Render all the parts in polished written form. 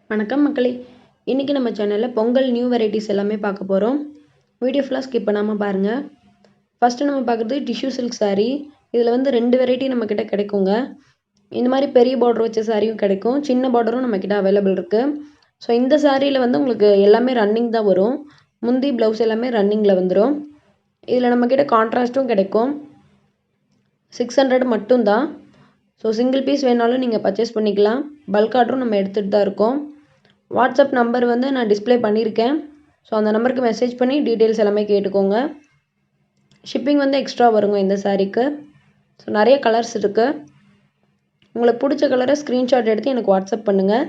வணக்கம் மக்களே. இன்றைக்கி நம்ம சேனலில் பொங்கல் நியூ வெரைட்டிஸ் எல்லாமே பார்க்க போகிறோம். வீடியோ ஃபுல்லாக ஸ்கிப் பண்ணாமல் பாருங்கள். ஃபஸ்ட்டு நம்ம பார்க்குறது டிஷ்யூ சில்க் சாரீ. இதில் வந்து 2 வெரைட்டி நம்மக்கிட்ட கிடைக்குங்க. இந்த மாதிரி பெரிய பார்டர் வச்ச சாரியும் கிடைக்கும், சின்ன பார்டரும் நம்மக்கிட்ட அவைலபிள் இருக்குது. ஸோ இந்த சாரியில் வந்து உங்களுக்கு எல்லாமே ரன்னிங் தான் வரும். முந்தி ப்ளவுஸ் எல்லாமே ரன்னிங்கில் வந்துடும். இதில் நம்மக்கிட்ட கான்ட்ராஸ்ட்டும் கிடைக்கும். 600 மட்டும்தான். ஸோ சிங்கிள் பீஸ் வேணாலும் நீங்கள் பர்ச்சேஸ் பண்ணிக்கலாம். பல்க் ஆர்டரும் நம்ம எடுத்துகிட்டு தான் இருக்கோம். வாட்ஸ்அப் நம்பர் வந்து நான் டிஸ்பிளே பண்ணியிருக்கேன். ஸோ அந்த நம்பருக்கு மெசேஜ் பண்ணி டீட்டெயில்ஸ் எல்லாமே கேட்டுக்கோங்க. ஷிப்பிங் வந்து எக்ஸ்ட்ரா வருங்க இந்த சாரீக்கு. ஸோ நிறைய கலர்ஸ் இருக்குது. உங்களுக்கு பிடிச்ச கலரை ஸ்க்ரீன்ஷாட் எடுத்து எனக்கு வாட்ஸ்அப் பண்ணுங்கள்.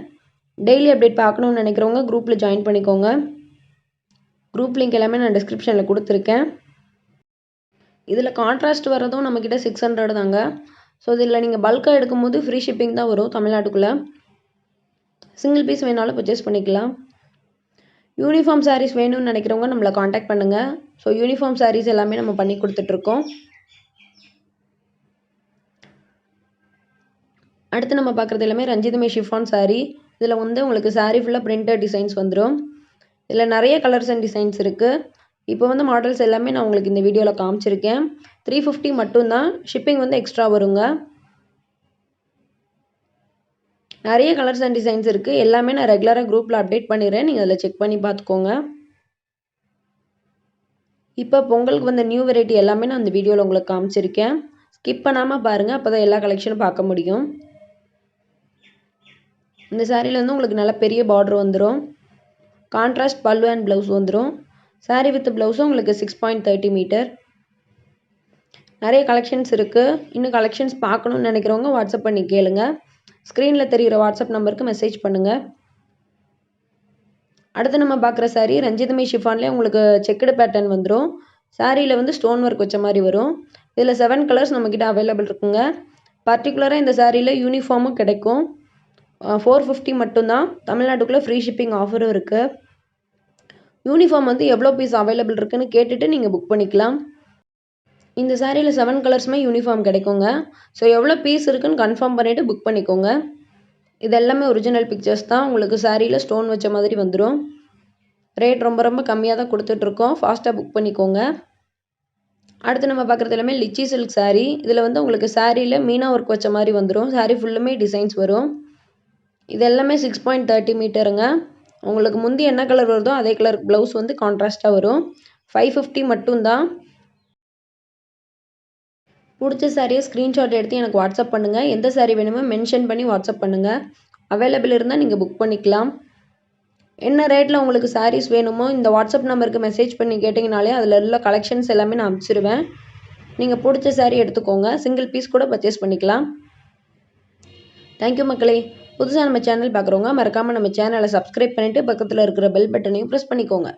டெய்லி அப்டேட் பார்க்கணுன்னு நினைக்கிறவங்க குரூப்பில் ஜாயின் பண்ணிக்கோங்க. குரூப் லிங்க் எல்லாமே நான் டிஸ்கிரிப்ஷனில் கொடுத்துருக்கேன். இதில் கான்ட்ராஸ்ட் வரதும் நம்மக்கிட்ட 600 தாங்க. ஸோ இதில் நீங்கள் பல்காக எடுக்கும்போது ஃப்ரீ ஷிப்பிங் தான் வரும் தமிழ்நாட்டுக்குள்ளே. சிங்கிள் பீஸ் வேணாலும் பர்ச்சேஸ் பண்ணிக்கலாம். யூனிஃபார்ம் சாரீஸ் வேணும்னு நினைக்கிறவங்க நம்மளை காண்டாக்ட் பண்ணுங்கள். ஸோ யூனிஃபார்ம் சாரீஸ் எல்லாமே நம்ம பண்ணி கொடுத்துட்ருக்கோம். அடுத்து நம்ம பார்க்குறது எல்லாமே ரஞ்சிதமே ஷிஃபான் சாரீ. இதில் வந்து உங்களுக்கு சாரீ ஃபுல்லாக பிரிண்டட் டிசைன்ஸ் வந்துடும். இதில் நிறைய கலர்ஸ் அண்ட் டிசைன்ஸ் இருக்குது. இப்போ வந்து மாடல்ஸ் எல்லாமே நான் உங்களுக்கு இந்த வீடியோவில் காமிச்சிருக்கேன். 350 மட்டும்தான். ஷிப்பிங் வந்து எக்ஸ்ட்ரா வருங்க. நிறைய கலர்ஸ் அண்ட் டிசைன்ஸ் இருக்குது. எல்லாமே நான் ரெகுலராக குரூப்பில் அப்டேட் பண்ணிடுறேன். நீங்கள் அதில் செக் பண்ணி பார்த்துக்கோங்க. இப்போ பொங்கலுக்கு வந்த நியூ வெரைட்டி எல்லாமே நான் இந்த வீடியோவில் உங்களுக்கு காமிச்சிருக்கேன். ஸ்கிப் பண்ணாமல் பாருங்கள், அப்போ தான் எல்லா கலெக்ஷனும் பார்க்க முடியும். இந்த சாரியில் வந்து உங்களுக்கு நல்ல பெரிய பார்டர் வந்துடும். கான்ட்ராஸ்ட் பல்லு அண்ட் ப்ளவுஸ் வந்துடும். சாரீ வித் ப்ளவுஸும் உங்களுக்கு 6.30 மீட்டர். நிறைய கலெக்ஷன்ஸ் இருக்குது. இன்னும் கலெக்ஷன்ஸ் பார்க்கணுன்னு நினைக்கிறவங்க வாட்ஸ்அப் பண்ணி கேளுங்க. ஸ்க்ரீனில் தெரிகிற வாட்ஸ்அப் நம்பருக்கு மெசேஜ் பண்ணுங்கள். அடுத்து நம்ம பார்க்குற சாரீ ரஞ்சிதமே ஷிஃபான்லேயே உங்களுக்கு செக்குடு பேட்டர்ன் வந்துடும். சாரியில் வந்து ஸ்டோன் ஒர்க் வச்ச மாதிரி வரும். இதில் 7 கலர்ஸ் நம்மக்கிட்ட அவைலபிள் இருக்குங்க. பர்டிகுலராக இந்த சாரியில் யூனிஃபார்மும் கிடைக்கும். 450 மட்டும்தான். தமிழ்நாட்டுக்குள்ளே ஃப்ரீ ஷிப்பிங் ஆஃபரும் இருக்குது. யூனிஃபார்ம் வந்து எவ்வளோ பீஸ் அவைலபிள் இருக்குதுன்னு கேட்டுட்டு நீங்கள் புக் பண்ணிக்கலாம். இந்த சாரியில் 7 கலர்ஸுமே யூனிஃபார்ம் கிடைக்குங்க. ஸோ எவ்வளோ பீஸ் இருக்குதுன்னு கன்ஃபார்ம் பண்ணிவிட்டு புக் பண்ணிக்கோங்க. இது எல்லாமே ஒரிஜினல் பிக்சர்ஸ் தான். உங்களுக்கு சாரியில் ஸ்டோன் வச்ச மாதிரி வந்துடும். ரேட் ரொம்ப ரொம்ப கம்மியாக தான் கொடுத்துட்ருக்கோம். ஃபாஸ்ட்டாக புக் பண்ணிக்கோங்க. அடுத்து நம்ம பார்க்குறது எல்லாமே லிச்சி சில்க் சாரீ. இதில் வந்து உங்களுக்கு சாரியில் மீனா ஒர்க் வச்ச மாதிரி வந்துடும். சாரீ ஃபுல்லுமே டிசைன்ஸ் வரும். இது எல்லாமே 6.30 மீட்டருங்க. உங்களுக்கு முந்தி என்ன கலர் வருதோ அதே கலர் ப்ளவுஸ் வந்து கான்ட்ராஸ்ட்டாக வரும். 550 மட்டும்தான். பிடிச்ச சாரியை ஸ்க்ரீன்ஷாட் எடுத்து எனக்கு வாட்ஸ்அப் பண்ணுங்கள். எந்த சாரீ வேணுமோ மென்ஷன் பண்ணி வாட்ஸ்அப் பண்ணுங்கள். அவைலபிள் இருந்தால் நீங்கள் புக் பண்ணிக்கலாம். என்ன ரேட்டில் உங்களுக்கு சாரீஸ் வேணுமோ இந்த வாட்ஸ்அப் நம்பருக்கு மெசேஜ் பண்ணி கேட்டிங்கனாலே அதில் உள்ள கலெக்ஷன்ஸ் எல்லாமே நான் அனுப்பிச்சிடுவேன். நீங்கள் பிடிச்ச சாரீ எடுத்துக்கோங்க. சிங்கிள் பீஸ் கூட பர்ச்சேஸ் பண்ணிக்கலாம். தேங்க்யூ மக்களே. புதுசாக நம்ம சேனல் பார்க்குறவங்க மறக்காமல் நம்ம சேனலை சப்ஸ்கிரைப் பண்ணிவிட்டு பக்கத்தில் இருக்கிற பெல் பட்டனையும் ப்ரெஸ் பண்ணிக்கோங்க.